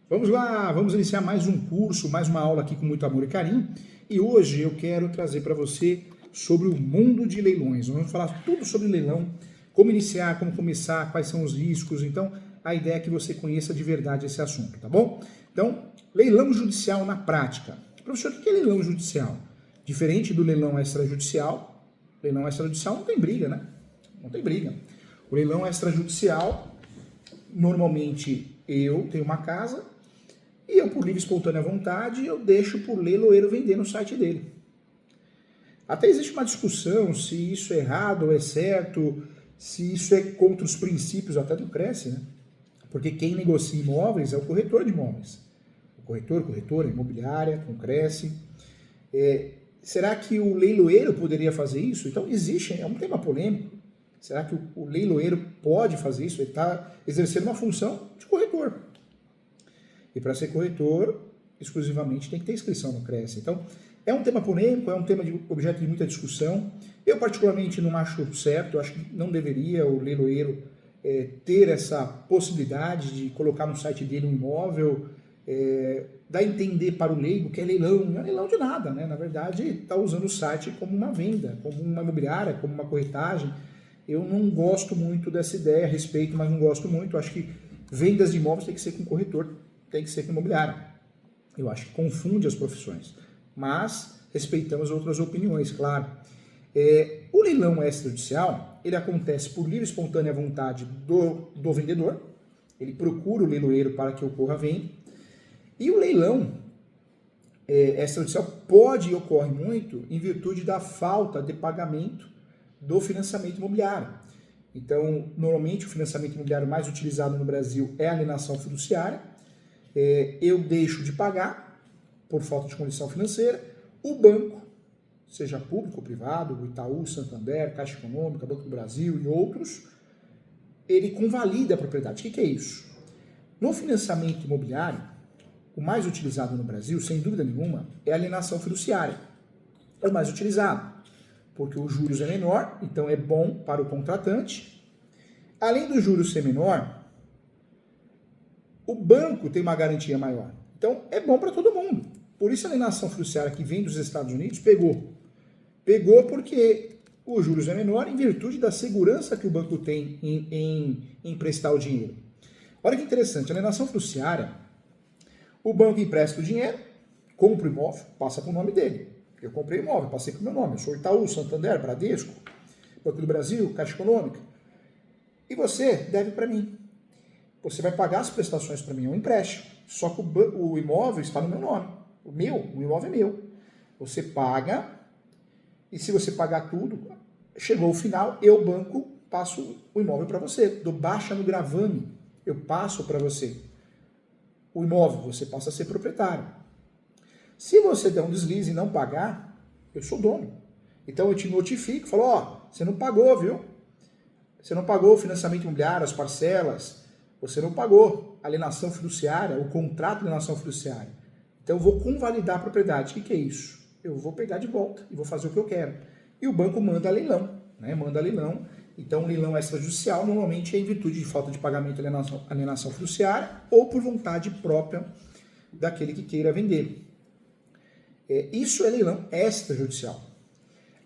Vamos lá, vamos iniciar mais um curso, mais uma aula aqui com muito amor e carinho. E hoje eu quero trazer para você sobre o mundo de leilões. Nós vamos falar tudo sobre leilão, como iniciar, como começar, quais são os riscos. Então, a ideia é que você conheça de verdade esse assunto, tá bom? Então, leilão judicial na prática. Professor, o que é leilão judicial? Diferente do leilão extrajudicial não tem briga, né? Não tem briga. O leilão extrajudicial, normalmente eu tenho uma casa, e eu, por livre e espontânea vontade, eu deixo para o leiloeiro vender no site dele. Até existe uma discussão se isso é errado ou é certo, se isso é contra os princípios até do Cresce, né? Porque quem negocia imóveis é o corretor de imóveis. O corretora imobiliária, com Cresce. Será que o leiloeiro poderia fazer isso? Então existe, é um tema polêmico. Será que o leiloeiro pode fazer isso? Ele está exercendo uma função de corretor. E para ser corretor, exclusivamente tem que ter inscrição no Cresce. Então, é um tema polêmico, é um tema de objeto de muita discussão. Eu, particularmente, não acho certo, eu acho que não deveria o leiloeiro ter essa possibilidade de colocar no site dele um imóvel, dar a entender para o leigo que é leilão. Não é leilão de nada, né? Na verdade, está usando o site como uma venda, como uma imobiliária, como uma corretagem. Eu não gosto muito dessa ideia, respeito, mas não gosto muito. Eu acho que vendas de imóveis tem que ser com corretor, tem que ser com imobiliário. Eu acho que confunde as profissões, mas respeitamos outras opiniões, claro. O leilão extrajudicial, ele acontece por livre e espontânea vontade do vendedor, ele procura o leiloeiro para que ocorra a venda, e o leilão extrajudicial pode e ocorre muito em virtude da falta de pagamento do financiamento imobiliário. Então, normalmente o financiamento imobiliário mais utilizado no Brasil é a alienação fiduciária. Eu deixo de pagar por falta de condição financeira, o banco, seja público ou privado, o Itaú, Santander, Caixa Econômica, Banco do Brasil e outros, ele convalida a propriedade. O que é isso? No financiamento imobiliário, o mais utilizado no Brasil, sem dúvida nenhuma, é a alienação fiduciária. É o mais utilizado, porque os juros é menor, então é bom para o contratante. Além dos juros ser menor, o banco tem uma garantia maior. Então, é bom para todo mundo. Por isso a alienação fiduciária que vem dos Estados Unidos pegou. Pegou porque os juros é menor em virtude da segurança que o banco tem em emprestar o dinheiro. Olha que interessante, a alienação fiduciária, o banco empresta o dinheiro, compra o imóvel, passa para o nome dele. Eu comprei o imóvel, passei para o meu nome. Eu sou Itaú, Santander, Bradesco, Banco do Brasil, Caixa Econômica. E você deve para mim. Você vai pagar as prestações para mim, é um empréstimo. Só que o imóvel está no meu nome. O imóvel é meu. Você paga, e se você pagar tudo, chegou o final, eu, banco, passo o imóvel para você. Dou baixa no gravame, eu passo para você. O imóvel, você passa a ser proprietário. Se você der um deslize e não pagar, eu sou dono. Então eu te notifico, falo, você não pagou, viu? Você não pagou o financiamento imobiliário, as parcelas, você não pagou a alienação fiduciária, o contrato de alienação fiduciária. Então eu vou convalidar a propriedade. O que é isso? Eu vou pegar de volta e vou fazer o que eu quero. E o banco manda leilão, né? Manda leilão. Então o leilão extrajudicial normalmente é em virtude de falta de pagamento de alienação fiduciária ou por vontade própria daquele que queira vender. Isso é leilão extrajudicial.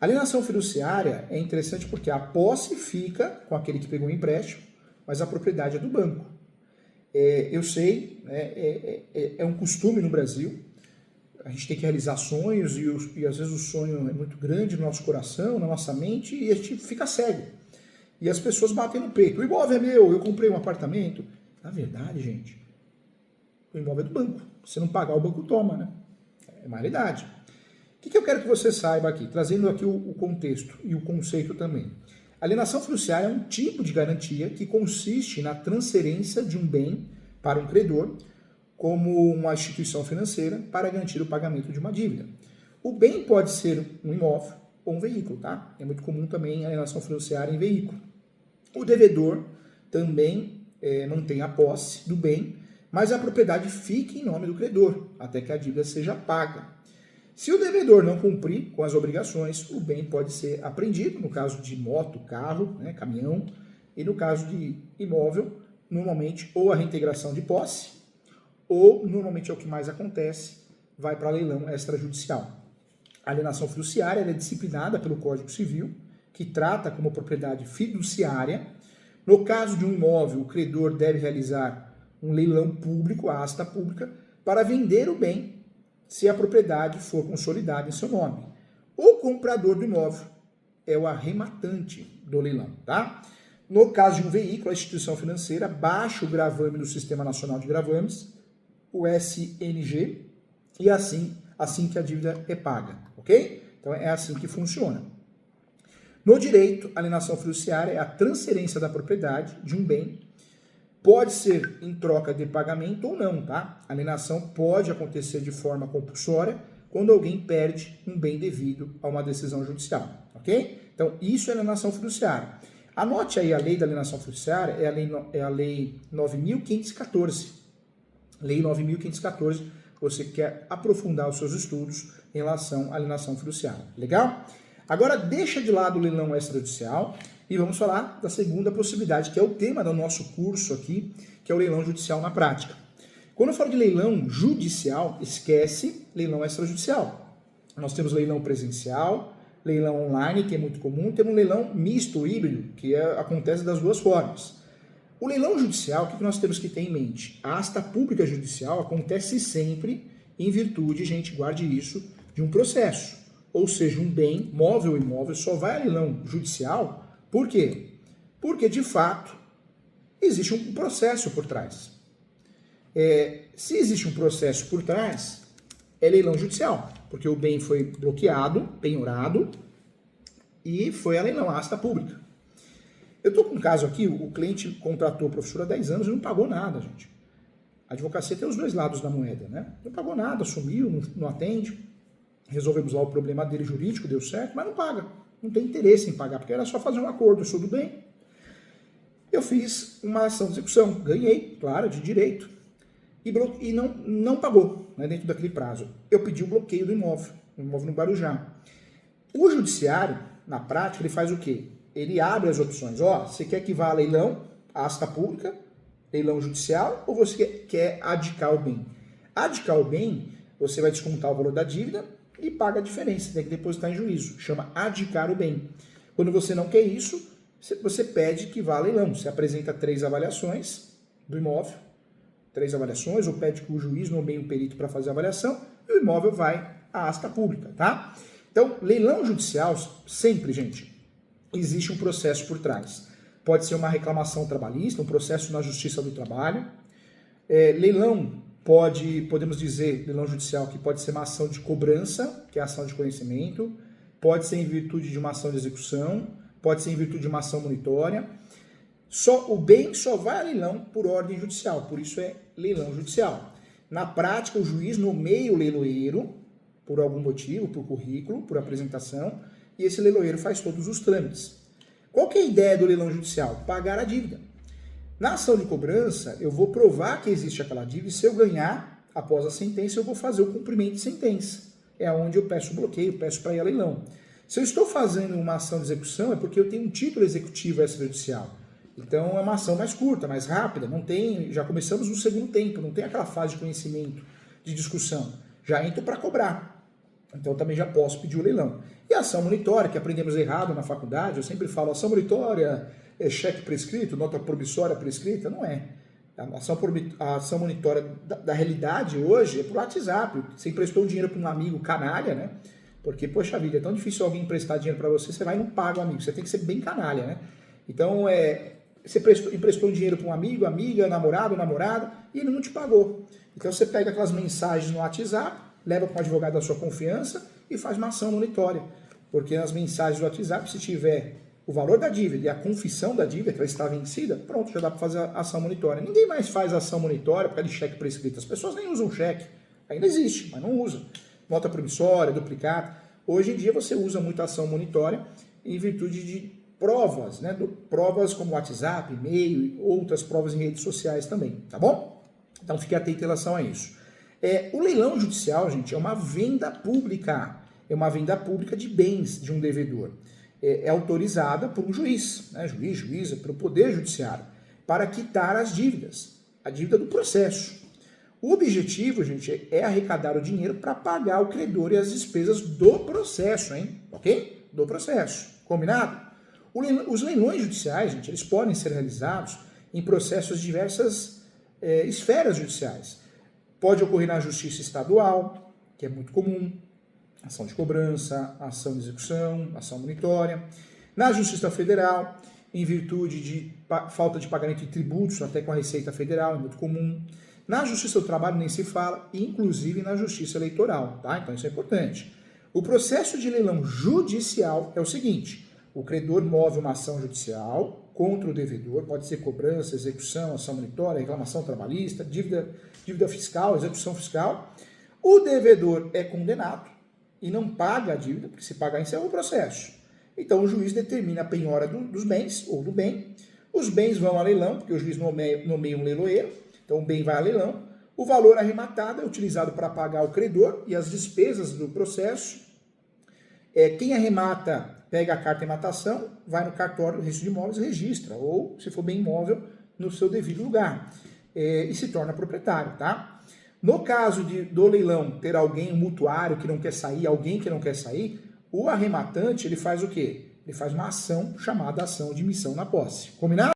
A alienação fiduciária é interessante porque a posse fica com aquele que pegou o empréstimo, mas a propriedade é do banco. Eu sei, é um costume no Brasil, a gente tem que realizar sonhos e às vezes o sonho é muito grande no nosso coração, na nossa mente, e a gente fica cego. E as pessoas batem no peito, o imóvel é meu, eu comprei um apartamento. Na verdade, gente, o imóvel é do banco. Se não pagar, o banco toma, né? É uma realidade. O que eu quero que você saiba aqui, trazendo aqui o contexto e o conceito também. A alienação fiduciária é um tipo de garantia que consiste na transferência de um bem para um credor, como uma instituição financeira, para garantir o pagamento de uma dívida. O bem pode ser um imóvel ou um veículo, tá? É muito comum também a alienação fiduciária em veículo. O devedor também mantém a posse do bem, mas a propriedade fica em nome do credor, até que a dívida seja paga. Se o devedor não cumprir com as obrigações, o bem pode ser apreendido, no caso de moto, carro, caminhão, e no caso de imóvel, normalmente ou a reintegração de posse, ou, normalmente é o que mais acontece, vai para leilão extrajudicial. A alienação fiduciária ela é disciplinada pelo Código Civil, que trata como propriedade fiduciária. No caso de um imóvel, o credor deve realizar um leilão público, a asta pública, para vender o bem, se a propriedade for consolidada em seu nome. O comprador do imóvel é o arrematante do leilão, tá? No caso de um veículo, a instituição financeira baixa o gravame do Sistema Nacional de Gravames, o SNG, e assim que a dívida é paga, ok? Então é assim que funciona. No direito, a alienação fiduciária é a transferência da propriedade de um bem, pode ser em troca de pagamento ou não, tá? A alienação pode acontecer de forma compulsória quando alguém perde um bem devido a uma decisão judicial, ok? Então, isso é alienação fiduciária. Anote aí a lei da alienação fiduciária, é a lei 9.514. Lei 9.514, você quer aprofundar os seus estudos em relação à alienação fiduciária. Legal? Agora, deixa de lado o leilão extrajudicial e vamos falar da segunda possibilidade, que é o tema do nosso curso aqui, que é o leilão judicial na prática. Quando eu falo de leilão judicial, esquece leilão extrajudicial. Nós temos leilão presencial, leilão online, que é muito comum, temos um leilão misto, híbrido, que acontece das duas formas. O leilão judicial, o que nós temos que ter em mente? A asta pública judicial acontece sempre em virtude, gente, guarde isso, de um processo. Ou seja, um bem, móvel ou imóvel, só vai a leilão judicial. Por quê? Porque, de fato, existe um processo por trás. Se existe um processo por trás, é leilão judicial, porque o bem foi bloqueado, penhorado, e foi a leilão, a asta pública. Eu estou com um caso aqui, o cliente contratou o professor há 10 anos e não pagou nada, gente. A advocacia tem os dois lados da moeda, né? Não pagou nada, sumiu, não atende. Resolvemos lá o problema dele jurídico, deu certo, mas não paga. Não tem interesse em pagar, porque era só fazer um acordo, eu sou do bem. Eu fiz uma ação de execução, ganhei, claro, de direito, e não pagou, né, dentro daquele prazo. Eu pedi o bloqueio do imóvel no Guarujá. O judiciário, na prática, ele faz o quê? Ele abre as opções. Você quer que vá a leilão, a asta pública, leilão judicial, ou você quer adicar o bem? Adicar o bem, você vai descontar o valor da dívida e paga a diferença, tem que depositar em juízo. Chama adicar o bem. Quando você não quer isso, você pede que vá a leilão. Você apresenta 3 avaliações do imóvel, 3 avaliações, ou pede que o juiz nomeie um perito para fazer a avaliação, e o imóvel vai à asta pública, tá? Então, leilão judicial, sempre, gente, existe um processo por trás. Pode ser uma reclamação trabalhista, um processo na Justiça do Trabalho. Leilão podemos dizer, leilão judicial, que pode ser uma ação de cobrança, que é a ação de conhecimento, pode ser em virtude de uma ação de execução, pode ser em virtude de uma ação monitória. O bem só vai a leilão por ordem judicial, por isso é leilão judicial. Na prática, o juiz nomeia o leiloeiro, por algum motivo, por currículo, por apresentação, e esse leiloeiro faz todos os trâmites. Qual que é a ideia do leilão judicial? Pagar a dívida. Na ação de cobrança, eu vou provar que existe aquela dívida, e se eu ganhar, após a sentença, eu vou fazer o cumprimento de sentença. É onde eu peço bloqueio, peço para ir a leilão. Se eu estou fazendo uma ação de execução, é porque eu tenho um título executivo extrajudicial. Então, é uma ação mais curta, mais rápida, já começamos no segundo tempo, não tem aquela fase de conhecimento, de discussão. Já entro para cobrar. Então, também já posso pedir o leilão. E a ação monitória, que aprendemos errado na faculdade, eu sempre falo, ação monitória é cheque prescrito, nota promissória prescrita, não é. A ação monitória da realidade hoje é por WhatsApp. Você emprestou dinheiro para um amigo canalha, né? Porque, poxa vida, é tão difícil alguém emprestar dinheiro para você, você vai e não paga o amigo, você tem que ser bem canalha, né? Então, você emprestou dinheiro para um amigo, amiga, namorado, namorada, e ele não te pagou. Então, você pega aquelas mensagens no WhatsApp, leva para um advogado da sua confiança e faz uma ação monitória. Porque nas mensagens do WhatsApp, se tiver o valor da dívida e a confissão da dívida, que ela está vencida, pronto, já dá para fazer a ação monitória. Ninguém mais faz ação monitória por causa de cheque prescrito. As pessoas nem usam cheque. Ainda existe, mas não usam. Nota promissória, duplicata. Hoje em dia você usa muito ação monitória em virtude de provas, né? Provas como WhatsApp, e-mail e outras provas em redes sociais também, tá bom? Então fique atento em relação a isso. O leilão judicial, gente, é uma venda pública. É uma venda pública de bens de um devedor. É autorizada por um juiz, né? Juíza, pelo Poder Judiciário, para quitar as dívidas, a dívida do processo. O objetivo, gente, é arrecadar o dinheiro para pagar o credor e as despesas do processo, hein? Ok? Do processo. Combinado? Os leilões judiciais, gente, eles podem ser realizados em processos de diversas esferas judiciais. Pode ocorrer na justiça estadual, que é muito comum, ação de cobrança, ação de execução, ação monitória. Na justiça federal, em virtude de falta de pagamento de tributos, até com a Receita Federal, é muito comum. Na Justiça do Trabalho nem se fala, inclusive na Justiça Eleitoral, tá? Então isso é importante. O processo de leilão judicial é o seguinte: o credor move uma ação judicial contra o devedor, pode ser cobrança, execução, ação monitória, reclamação trabalhista, dívida fiscal, execução fiscal. O devedor é condenado e não paga a dívida, porque se pagar encerra o processo. Então o juiz determina a penhora dos bens ou do bem. Os bens vão a leilão, porque o juiz nomeia um leiloeiro. Então o bem vai a leilão, o valor arrematado é utilizado para pagar o credor e as despesas do processo. Quem arremata pega a carta de arrematação, vai no cartório do registro de imóveis e registra, ou, se for bem imóvel, no seu devido lugar, e se torna proprietário, tá? No caso do leilão ter alguém, um mutuário que não quer sair, alguém que não quer sair, o arrematante, ele faz o quê? Ele faz uma ação chamada ação de missão na posse. Combinado?